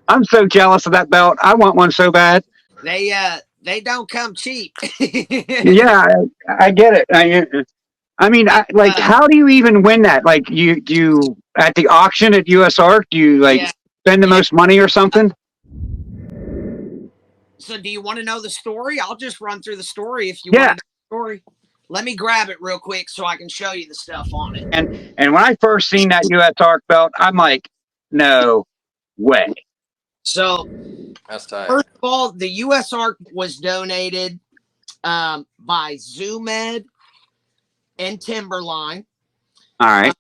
I'm so jealous of that belt. I want one so bad. They don't come cheap. Yeah, I get it. I mean, like, uh, how do you even win that? Like, you at the auction at USARK, do you like yeah, spend the yeah. most money or something? So, do you want to know the story? I'll just run through the story if you want Yeah. to know the story. Let me grab it real quick so I can show you the stuff on it. And when I first seen that USARK belt, I'm like, no way. So, That's tight. first of all, the USARK was donated by ZooMed and Timberline. All Uh, right.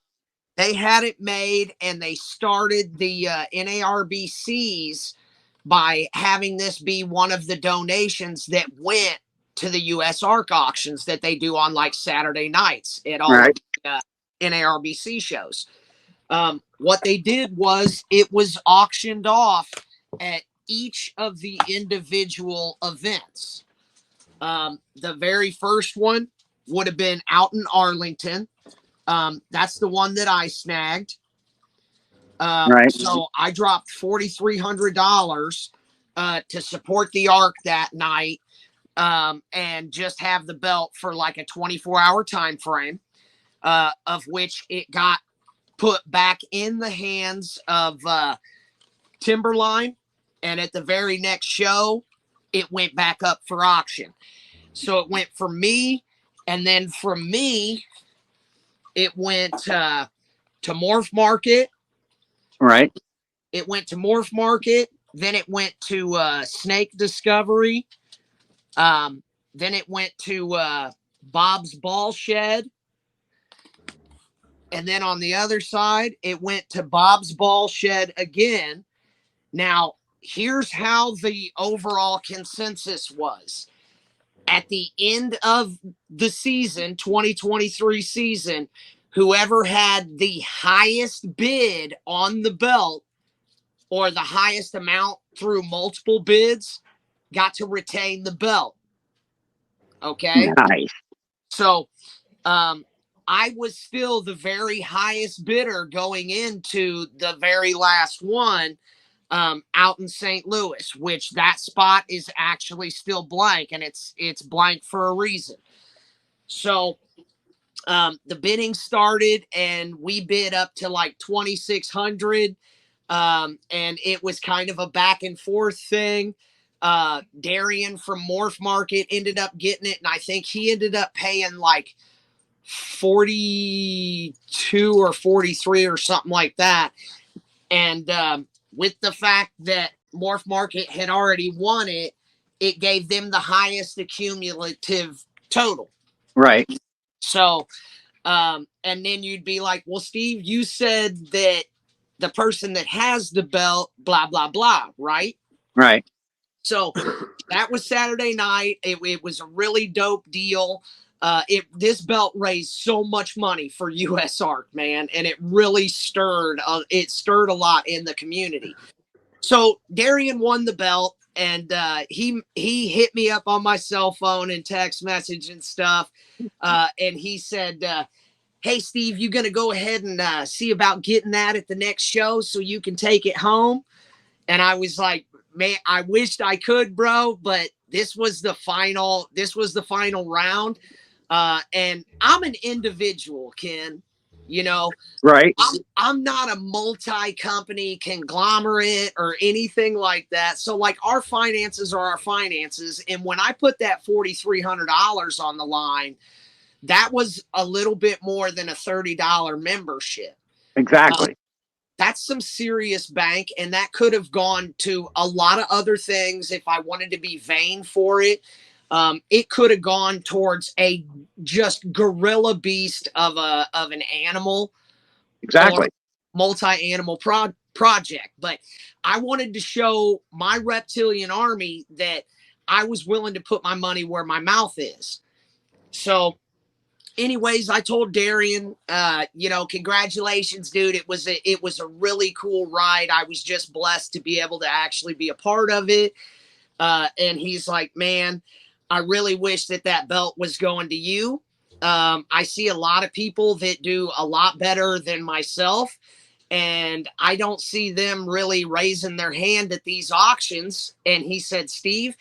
they had it made and they started the NARBCs by having this be one of the donations that went to the USARK auctions that they do on like Saturday nights at All all of right. the NARBC shows. What they did was it was auctioned off at each of the individual events. The very first one would have been out in Arlington. That's the one that I snagged. Right. So I dropped $4,300 to support the ARC that night, and just have the belt for like a 24-hour time frame, of which it got put back in the hands of Timberline, and at the very next show, it went back up for auction. So it went for me, and then from me, it went to Morph Market. Right. It went to Morph Market. Then it went to Snake Discovery. Then it went to Bob's Ball Shed. And then on the other side, it went to Bob's Ball Shed again. Now, here's how the overall consensus was. At the end of the season, 2023 season, whoever had the highest bid on the belt or the highest amount through multiple bids got to retain the belt. Okay. Nice. So um, I was still the very highest bidder going into the very last one, out in St. Louis, which that spot is actually still blank, and it's blank for a reason. So the bidding started, and we bid up to like 2,600. And it was kind of a back and forth thing. Darian from Morph Market ended up getting it, and I think he ended up paying like 42 or 43 or something like that. And with the fact that Morph Market had already won it, it gave them the highest accumulative total. Right. So, and then you'd be like, well, Steve, you said that the person that has the belt, blah, blah, blah, right? Right. So that was Saturday night. It was a really dope deal. This belt raised so much money for USARK, man, and it really stirred. It stirred a lot in the community. So Darian won the belt, and he hit me up on my cell phone and text message and stuff, and he said, "Hey Steve, you gonna go ahead and see about getting that at the next show so you can take it home?" And I was like, man, I wished I could, bro, but this was the final. This was the final round, and I'm an individual, Ken. You know, Right. I'm not a multi-company conglomerate or anything like that. So, like, our finances are our finances, and when I put that $4,300 on the line, that was a little bit more than a $30 membership. Uh, Exactly. that's some serious bank, and that could have gone to a lot of other things if I wanted to be vain for it. It could have gone towards a just gorilla beast of an animal or Exactly. multi-animal project. But I wanted to show my reptilian army that I was willing to put my money where my mouth is. So anyways, I told Darian, congratulations, dude. It was a really cool ride. I was just blessed to be able to actually be a part of it. And he's like, man, I really wish that belt was going to you. I see a lot of people that do a lot better than myself. and I don't see them really raising their hand at these auctions. And he said, Steve,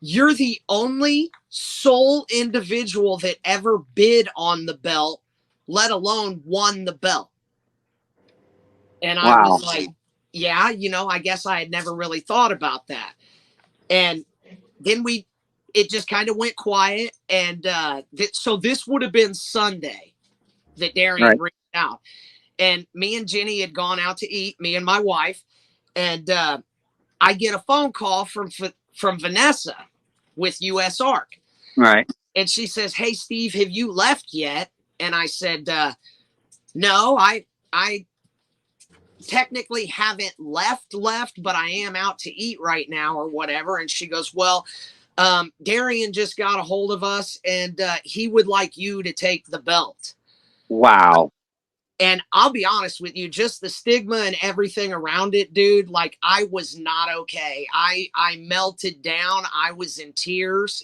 you're the only sole individual that ever bid on the belt, let alone won the belt. And I Wow. was like, yeah, I guess I had never really thought about that. And then it just kind of went quiet. And so this would have been Sunday that Darian reached out. And me and Jenny had gone out to eat, me and my wife. And I get a phone call from Vanessa with USARK. Right. And she says, hey, Steve, have you left yet? And I said, no, I technically haven't left, but I am out to eat right now or whatever. And she goes, well, Darian just got a hold of us, and he would like you to take the belt. Wow. And I'll be honest with you, just the stigma and everything around it, dude, like I was not okay. I melted down. I was in tears.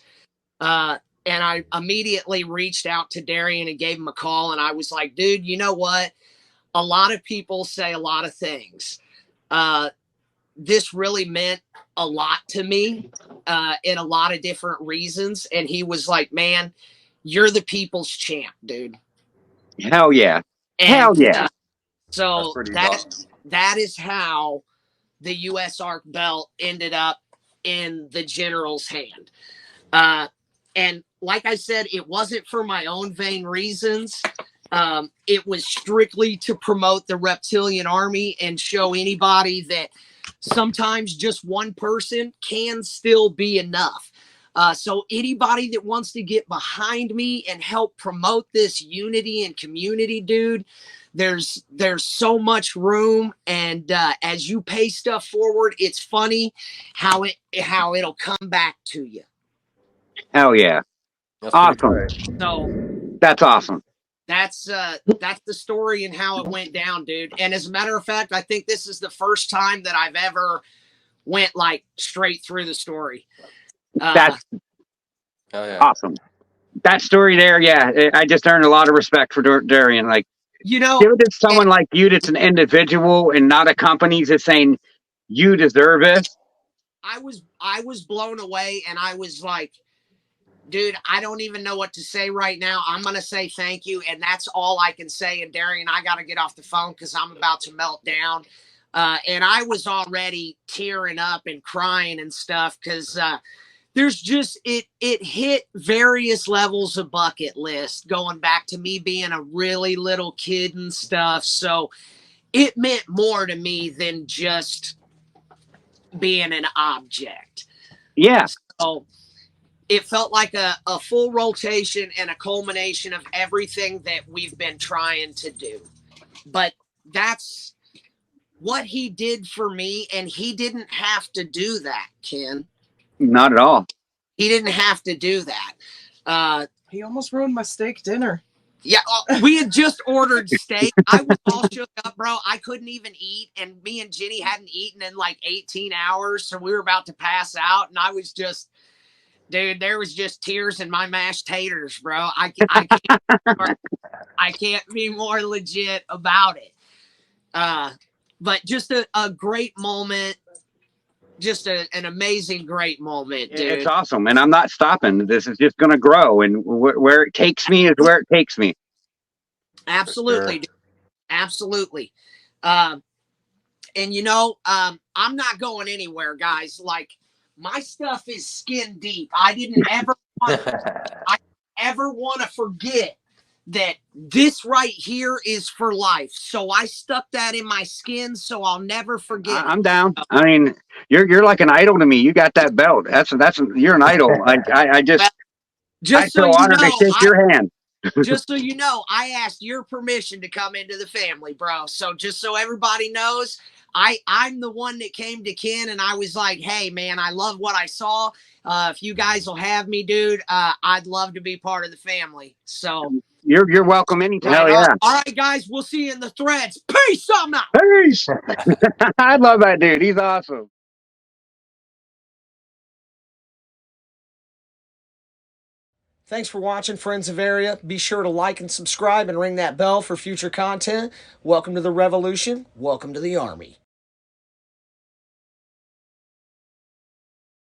And I immediately reached out to Darian and gave him a call. And I was like, dude, you know what? A lot of people say a lot of things. This really meant a lot to me in a lot of different reasons. And he was like, man, you're the people's champ, dude. Hell yeah. And, hell yeah. So that is how the USARK belt ended up in the general's hand. And like I said, it wasn't for my own vain reasons. It was strictly to promote the reptilian army and show anybody that sometimes just one person can still be enough. So anybody that wants to get behind me and help promote this unity and community, dude, there's so much room. And as you pay stuff forward, it's funny how it'll come back to you. Hell yeah. That's awesome. So that's awesome. That's the story and how it went down, dude. And as a matter of fact, I think this is the first time that I've ever went like straight through the story. That's yeah. awesome. That story there, yeah, I just earned a lot of respect for Darian. Like, give it to someone like you that's an individual and not a company that's saying you deserve it. I was blown away, and I was like, dude, I don't even know what to say right now. I'm going to say thank you, and that's all I can say. And Darian, I got to get off the phone because I'm about to melt down. And I was already tearing up and crying and stuff because there's just, it hit various levels of bucket list going back to me being a really little kid and stuff. So it meant more to me than just being an object. Yeah. So it felt like a full rotation and a culmination of everything that we've been trying to do. But that's what he did for me, and he didn't have to do that, Ken. Not at all. He didn't have to do that. He almost ruined my steak dinner. Yeah, we had just ordered steak. I was all shook up, bro. I couldn't even eat, and me and Jenny hadn't eaten in like 18 hours, so we were about to pass out, and I was just... Dude, there was just tears in my mashed taters, bro. I can't be more legit about it. But just a great moment. Just an amazing, great moment, dude. It's awesome. And I'm not stopping. This is just going to grow. And where it takes me is where it takes me. Absolutely. Sure. Dude. Absolutely. And, I'm not going anywhere, guys. Like, my stuff is skin deep. I didn't ever want to forget that this right here is for life. So I stuck that in my skin, so I'll never forget. I'm down. I mean, you're like an idol to me. You got that belt. You're an idol. I feel honored to shake your hand. Just so you know, I asked your permission to come into the family, bro. So just so everybody knows, I'm the one that came to Ken, and I was like, hey, man, I love what I saw. If you guys will have me, dude, I'd love to be part of the family. So you're welcome anytime. Hell yeah. All right, guys, we'll see you in the threads. Peace. I'm out. Peace. I love that dude. He's awesome. Thanks for watching, friends of area. Be sure to like and subscribe and ring that bell for future content. Welcome to the revolution. Welcome to the Army.